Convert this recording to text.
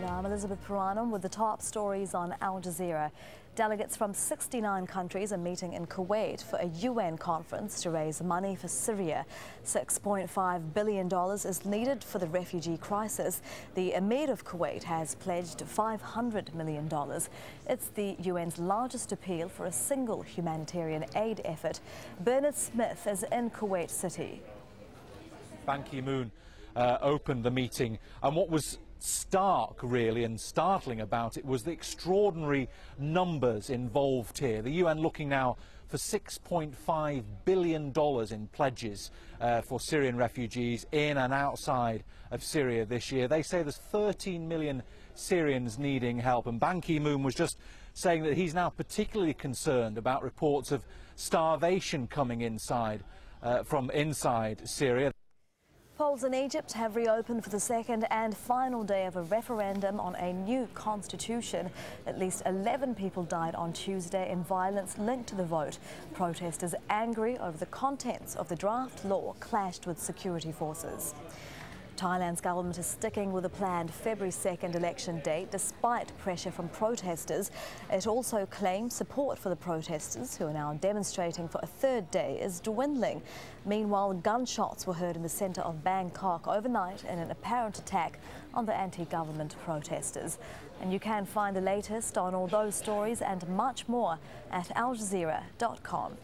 And I'm Elizabeth Puranam with the top stories on Al Jazeera. Delegates from 69 countries are meeting in Kuwait for a UN conference to raise money for Syria. $6.5 billion is needed for the refugee crisis. The Emir of Kuwait has pledged $500 million. It's the UN's largest appeal for a single humanitarian aid effort. Bernard Smith is in Kuwait City. Ban Ki-moon opened the meeting, and what was stark, really, and startling about it was the extraordinary numbers involved here. The UN looking now for $6.5 billion in pledges for Syrian refugees in and outside of Syria this year. They say there's 13 million Syrians needing help, and Ban Ki-moon was just saying that he's now particularly concerned about reports of starvation coming from inside Syria. Polls in Egypt have reopened for the second and final day of a referendum on a new constitution. At least 11 people died on Tuesday in violence linked to the vote. Protesters angry over the contents of the draft law clashed with security forces. Thailand's government is sticking with a planned February 2nd election date despite pressure from protesters. It also claims support for the protesters, who are now demonstrating for a third day, is dwindling. Meanwhile, gunshots were heard in the centre of Bangkok overnight in an apparent attack on the anti-government protesters. And you can find the latest on all those stories and much more at aljazeera.com.